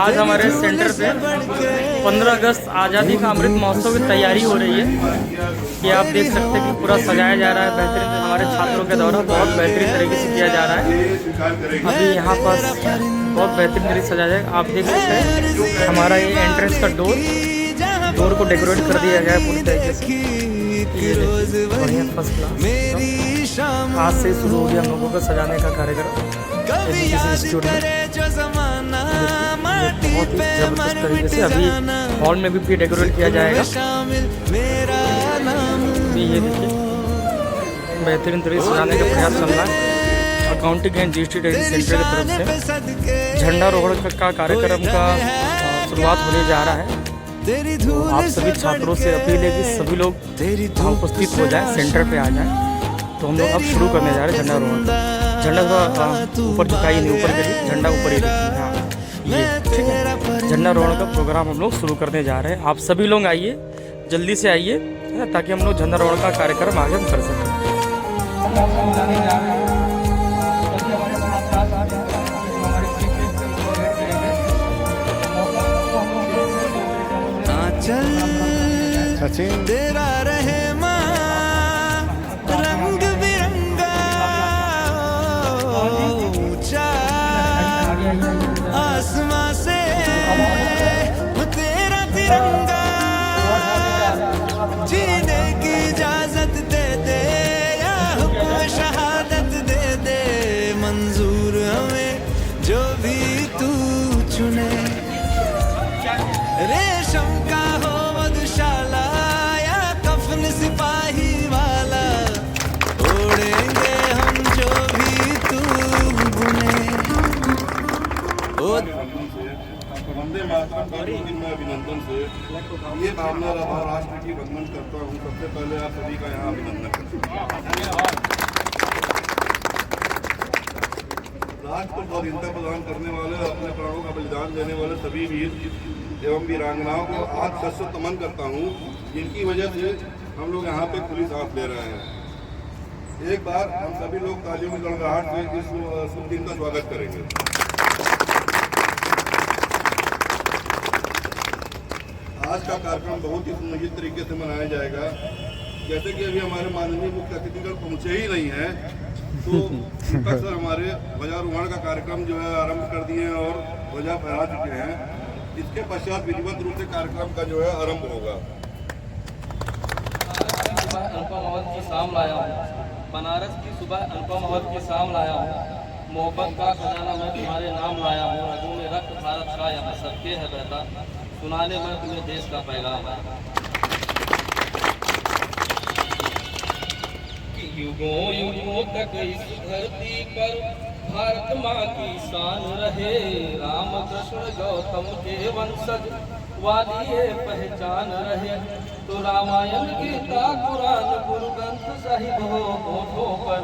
आज हमारे सेंटर पे 15 अगस्त आज़ादी का अमृत महोत्सव की तैयारी हो रही है। ये आप देख सकते हैं कि पूरा सजाया जा रहा है बेहतरीन। हमारे छात्रों के द्वारा बहुत बेहतरीन तरीके से किया जा रहा है। अभी यहाँ पर बहुत बेहतरीन तरीके से सजाया जाएगा। आप देख सकते हैं हमारा ये एंट्रेंस का डोर को डेकोरेट कर दिया गया है पूरी तरीके से। ये बढ़िया फर्स्ट क्लास आज से शुरू हो गया हम लोगों का सजाने का कार्यक्रम इंस्टीट्यूट में। बहुत ही जबरदस्त तरीके से अभी हॉल में भी डेकोरेट किया जाएगा। ये देखिए बेहतरीन तरीके से सजाने का प्रयास चल रहा है। Accounting and GST training centre की तरफ से झंडारोहण का कार्यक्रम का शुरुआत होने जा रहा है। तो आप सभी छात्रों से अपील है कि सभी लोग वहाँ उपस्थित हो जाएं, सेंटर पे आ जाएं। तो हम लोग अब शुरू करने जा रहे हैं झंडारोहण। झंडा का ऊपर झुकाइए, नहीं ऊपर करिए, झंडा ऊपर ही रखिए। हाँ ये ठीक है। झंडारोहण का प्रोग्राम हम लोग शुरू करने जा रहे हैं। आप सभी लोग आइए, जल्दी से आइए ताकि हम लोग झंडारोहण का कार्यक्रम आगे हम कर सकें। सचिन तेरा रहे रंग बिरंगा ऊंचा आसमां से तेरा तिरंगा जीने की इजाजत दे दे या हुक्म शहादत दे दे। मंजूर हमें जो भी तू चुने, रेशम का हो मधुशाला या कफन सिपाही वाला, ओढ़ेंगे हम जो भी तू बुने। वंदे मातरम का मैं अभिनंदन से ये भावना रहा राष्ट्र की वंदन करता हूँ। सबसे पहले आप सभी का यहाँ अभिनंदन करता हूँ। राष्ट्र को स्वाधीनता प्रदान करने वाले, अपने प्राणों का बलिदान देने वाले सभी वीर एवं वीरांगनाओं को आज सशक्त नमन करता हूँ, जिनकी वजह से हम लोग यहाँ पे खुली सांस ले रहे हैं। एक बार हम सभी लोग तालियों की गड़गड़ाहट से इस शुभ दिन का स्वागत करेंगे। आज का कार्यक्रम बहुत ही सुनियोजित तरीके से मनाया जाएगा। जैसे कि अभी हमारे माननीय मुख्य अतिथिगण पहुँचे ही नहीं हैं, तो दीपक सर हमारे ध्वजारोहण का कार्यक्रम जो है आरंभ कर दिए हैं और ध्वजा फहरा चुके हैं। इसके पश्चात विधिवत रूप से कार्यक्रम का जो है आरंभ होगा। अनुपम अवध की शाम लाया हूँ, बनारस की सुबह अनुपम अवध की शाम लाया हूँ। मोहब्बत का खजाना मैं तुम्हारे नाम लाया हूँ। रगों में रक्त भारत का यहाँ सबके है बहता, सुनाने में तुम्हें देश का पैगाम है। युगों युगों तक इस धरती पर भारत माँ की शान रहे। राम कृष्ण गौतम के वंशज वाली ये पहचान रहे। तो रामायण गीता कुरान गुरु ग्रंथ साहिब हो होठों पर,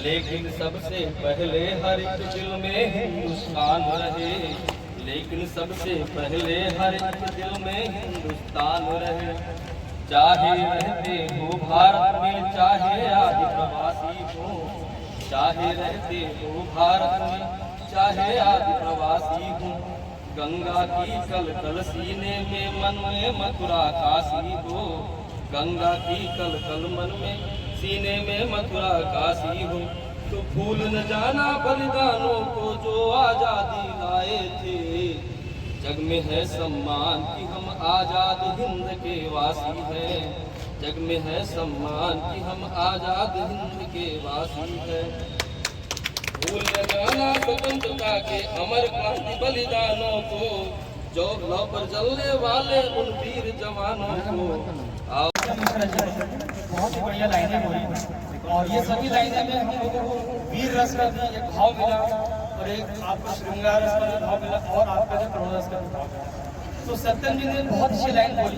लेकिन सबसे पहले हर एक दिल में हिंदुस्तान रहे। लेकिन सबसे पहले हर एक दिल में हिंदुस्तान रहे। चाहे रहते हो भारत में, चाहे आज प्रवासी हो, चाहे रहते हो भारत में, चाहे आज प्रवासी हो। गंगा की कल कल सीने में, मन में मथुरा काशी हो। गंगा की कल कल मन में, सीने में मथुरा काशी हो। तो भूल न जाना बलिदानों को जो आजादी लाए थे। जग में है सम्मान कि हम आजाद हिंद के वासी हैं। जग में है सम्मान कि हम आजाद हिंद के वासी हैं। भूल न जाना स्वतंत्रता के अमर क्रांति बलिदानों को, जो लौ पर जलने वाले उन वीर जवानों को। बहुत ही बढ़िया लाइनें हो रही हैं और ये सभी लाइनें में हम लोगों को वीर रस का भी एक भाव मिला और एक आपको श्रृंगार रस का भाव मिला और आपका जो करुण रस का भाव मिला। तो सत्यम जी ने बहुत अच्छी लाइन बोली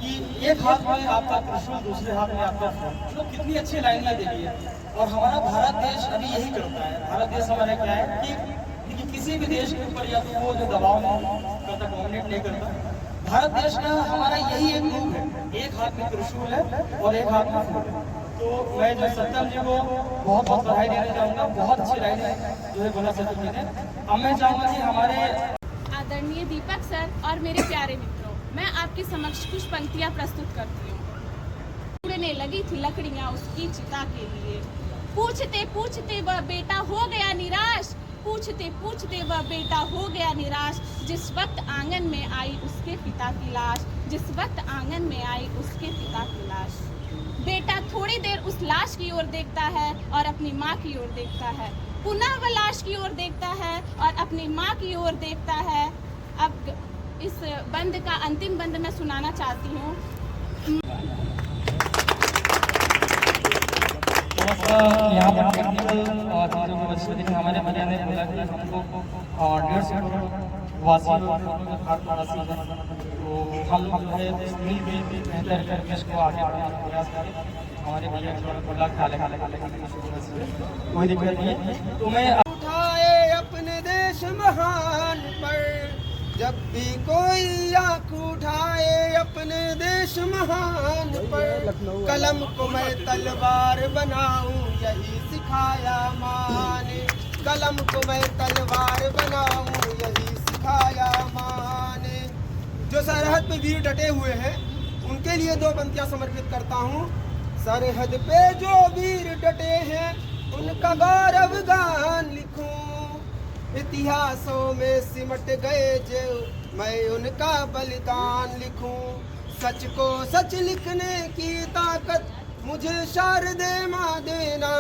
कि एक हाथ में आपका त्रिशूल, दूसरे हाथ में आपका फूल। तो कितनी अच्छी लाइन दे दी है। और हमारा भारत देश अभी यही करता है। भारत देश हमारा क्या है कि किसी भी देश के ऊपर या तो वो जो दबाव करता, डोमिनेट नहीं करता। भारत देश का हमारा यही एक रूप है, एक हाथ में त्रिशूल है और एक हाथ में फूल है। तो मैं जो सत्यम जी को बहुत बहुत बधाई देना चाहूँगा, बहुत अच्छी लाइन है जो है बोला सत्यम जी ने। अब मैं चाहूँगा कि हमारे आदरणीय दीपक सर और मेरे प्यारे मित्रों, मैं आपके समक्ष कुछ पंक्तियाँ प्रस्तुत करती हूँ। उड़ने लगी थी लकड़ियाँ उसकी चिता के लिए, पूछते पूछते वह बेटा हो गया निराश, पूछते पूछते वह बेटा हो गया निराश। जिस वक्त आंगन में आई उसके पिता की लाश, जिस वक्त आंगन में आई उसके पिता की लाश। बेटा थोड़ी देर उस लाश की ओर देखता है और अपनी माँ की ओर देखता है, पुनः वह लाश की ओर देखता है और अपनी माँ की ओर देखता है। अब इस बंद का अंतिम बंद मैं सुनाना चाहती हूँ। यहाँ पर टेक्निकल चीज़ों की वजह से, लेकिन हमारे भैया ने बोला कि हमको 150 करोड़ वासी है, तो हम मिल के बेहतर करके इसको आगे बढ़ाने का प्रयास करें। हमारे भैया बोला खाले कोई दिक्कत नहीं है। तो मैं उठाए अपने देश महान पर, जब भी कोई आँख उठाए अपने देश महान पर, कलम को मैं तलवार बनाऊं यही सिखाया माँ ने, कलम को मैं तलवार बनाऊं यही सिखाया माँ ने। जो सरहद पे वीर डटे हुए हैं उनके लिए दो पंक्तियां समर्पित करता हूँ। सरहद पे जो वीर डटे हैं उनका गौरव गान लिखूं, इतिहासों में सिमट गए जो मैं उनका बलिदान लिखूं। सच को सच लिखने की ताकत मुझे शारदे माँ देना,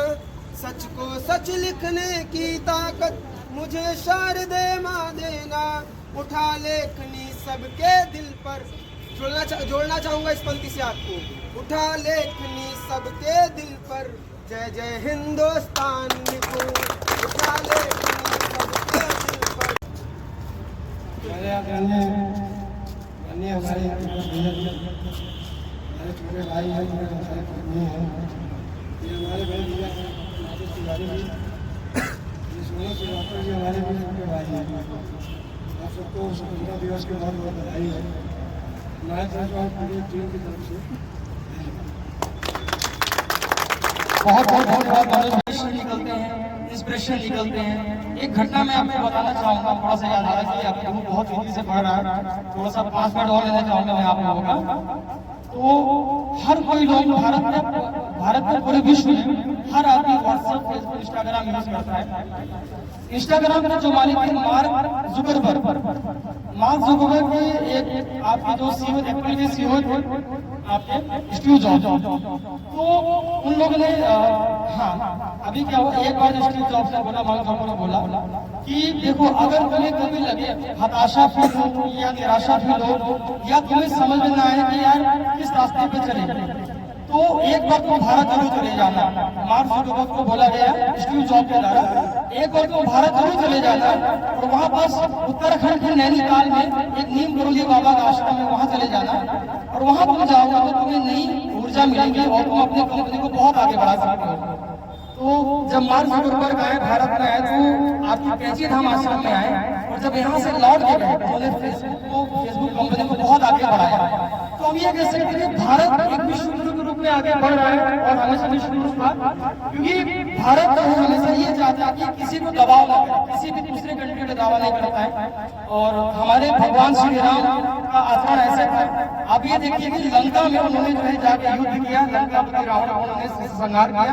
सच को सच लिखने की ताकत मुझे शारदे माँ देना। उठा लेखनी सबके दिल पर, जोड़ना चाहूँगा इस पंक्ति से आपको। उठा लेखनी सबके दिल पर, जय जय हिंदुस्तान लिखूं, उठा लेखनी सबके दिल पर। अन्य हमारे छोटे भाई हैं, हमारे पत्नी हैं, ये हमारे भाई भैया राजेश तिवारी जी, ये सोना श्रीवास्तव जी हमारे भी छोटे भाई हैं। आप सबको स्वतंत्रता दिवस की बहुत बहुत बधाई है हमारे साथ और पूरी टीम की तरफ से। बहुत निकलते हैं, इंस्पिरेशन निकलते हैं। एक घटना मैं आपको बताना चाहूँगा, थोड़ा सा याद आ रहा है कि आपको बहुत तेजी से पढ़ रहा है, थोड़ा सा 5 मिनट और लेना चाहूँगा मैं आप लोगों का। तो हर कोई लोग भारत में पूरे विश्व में हर आदमी व्हाट्सएप, फेसबुक, इंस्टाग्राम यूज करता है। इंस्टाग्राम का जो मालिक है मार्क जुकरबर्ग के एक आपके जो सीईओ, एप्पल के सीईओ थे आपके स्टीव जॉब्स, तो उन लोगों ने अभी क्या हुआ, एक बार स्टीव जॉब्स ने बोला, मार्क जुकरबर्ग ने बोला कि देखो अगर तुम्हें कभी लगे हताशा फील हो या निराशा फील हो या तुम्हें समझ में ना आए कि यार किस रास्ते पे चले, तो एक बार तो भारत जरूर चले जाना। मार्क जुकरबर्ग को बोला गया स्टीव जॉब्स के द्वारा, एक बार तो भारत जरूर चले जाना और वहाँ पास उत्तराखंड के नैनीताल में एक नीम करोली बाबा का आश्रम है, वहाँ चले जाना और वहाँ तुम जाओगे तो तुम्हें नई ऊर्जा मिलेगी और तुम अपनी कंपनी को बहुत आगे बढ़ा सकते हो। तो जब मार्क जुकरबर्ग आए, भारत में आए, तो आपकी कैची धाम आश्रम में आए और जब यहाँ से लौट के गए तो उन्होंने फेसबुक कंपनी को बहुत आगे बढ़ाया। तो हम ये कह सकते हैं कि भारत एक विश्व गुरु के रूप में आगे बढ़ रहा है और हमेशा विश्व गुरु था, क्योंकि भारत हमेशा ये चाहता है कि किसी को दबाव ना करे, किसी भी दूसरे कंट्री पे दावा नहीं करता है। और हमारे भगवान श्री राम का आचरण ऐसा था, आप ये देखिए कि लंका में उन्होंने जो है जाके युद्ध किया, लंका के रावण को उन्होंने संहार किया,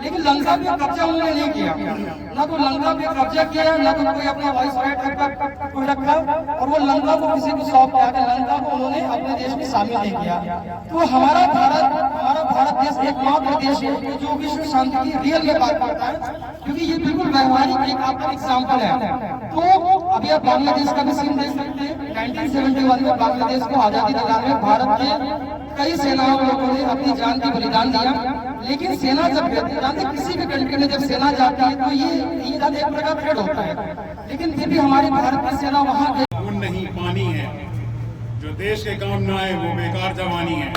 लेकिन लंका पे कब्जा उन्होंने नहीं किया, ना तो लंका पे कब्जा किया, ना तो कोई अपना वॉइस राइट कोई रखा, और वो लंका को किसी को सौंप किया, लंका को उन्होंने अपने देश में शामिल नहीं किया। तो हमारा भारत देश एकमात्र देश है जो विश्व शांति की रियल में बात करता है, क्योंकि ये बिल्कुल व्यवहारिक एक आपका एग्जाम्पल है। तो अभी आप बांग्लादेश का भी सीन देख सकते हैं, 1971 में बांग्लादेश को आजादी दिलाने में भारत के कई सेनाओं लोगों ने अपनी जान की बलिदान दिया, लेकिन सेना जब जानते किसी भी कंट्री में जब सेना जाती है तो ये एक प्रकार ट्रेड होता है, लेकिन फिर भी हमारी भारत की सेना वहाँ खून नहीं पानी है, जो देश के काम न आए वो बेकार जवानी है।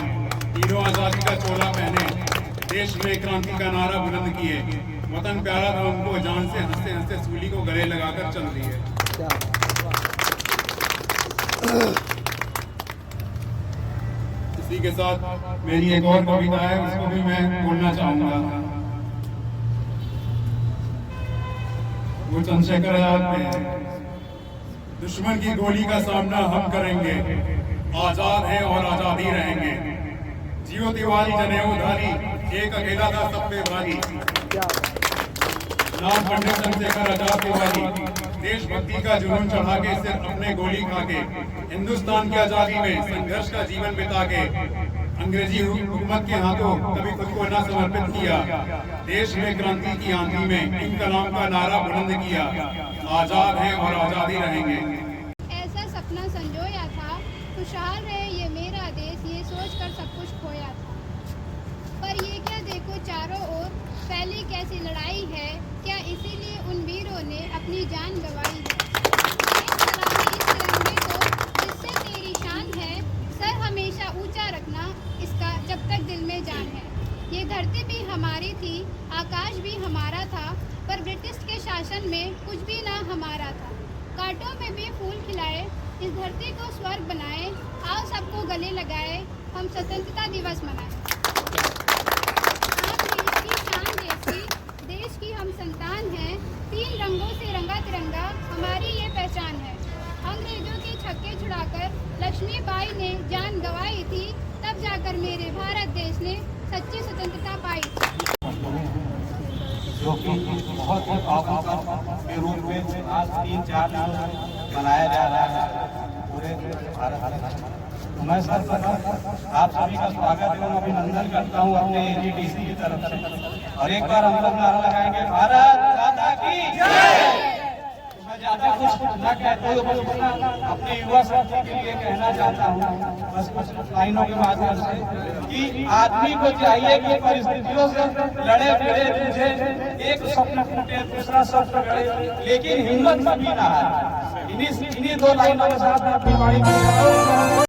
तीनों आजादी का चोला पहने, देश में क्रांति का नारा बुलंद किए, वतन प्यारा था उनको जान से, हंसते हंसते सूली को गले लगाकर चल रही है। इसी के साथ मेरी एक और कविता है, उसको भी मैं बोलना चाहूंगा। वो चंद्रशेखर आजाद पे है। दुश्मन की गोली का सामना हम करेंगे, आजाद हैं और आजादी रहेंगे। जियो तिवारी जनेऊ धारी, एक अकेला था सब पे भारी। नाम पंडित चंद्रशेखर आजाद तिवारी, देशभक्ति का जुनून चढ़ा के सिर्फ अपने गोली खा के, हिंदुस्तान की आजादी में संघर्ष का जीवन बिता के, अंग्रेजी हुकूमत के हाथों कभी खुद को न समर्पित किया। देश में क्रांति की आंधी में इनकलाब का नारा बुलंद किया, आजाद हैं और आजादी रहेंगे। ऐसा सपना संजोया था, खुशहाल रहे ये मेरा देश, ये सोचकर सब कुछ खोया था। पर ये क्या देखो चारों ओर फैली कैसी लड़ाई है, क्या इसीलिए उन वीरों ने अपनी जान गंवाई है। इस तिरंगे को जिससे तेरी शान है, सर हमेशा ऊंचा रखना इसका जब तक दिल में जान है। ये धरती भी हमारी थी, आकाश भी हमारा था, पर ब्रिटिश के शासन में कुछ भी ना हमारा था। कांटों में भी फूल खिलाए, इस धरती को स्वर्ग बनाए, आओ सबको गले लगाए, हम स्वतंत्रता दिवस मनाएं। देश की हम संतान हैं, 3 रंगों से रंगा तिरंगा हमारी ये पहचान है। अंग्रेजों के छक्के छुड़ाकर लक्ष्मीबाई ने जान गंवाई थी, तब जाकर मेरे भारत देश ने सच्ची स्वतंत्रता पाई थी। जो कि बहुत ही पावन के रूप में आज 3-4 दिन मनाया जा रहा है पूरे भारत में। मैं सर आप सभी का स्वागत एवं अभिनंदन करता हूं अपने एजीडीसी की तरफ से। और एक बार हम लोग नारा लगाएंगे, भारत माता की जय। मैं ज्यादा कुछ न कहते हुए बस अपने युवा साथी के लिए कहना चाहता हूं, बस कुछ लाइनों के माध्यम से, कि आदमी को चाहिए कि परिस्थितियों से लड़े फिरे, जूझे, एक स्वप्न टूटे दूसरा स्वप्न गड़े, लेकिन हिम्मत कभी ना हारे। इन्हीं 2 लाइनों के साथ मैं अपनी वाणी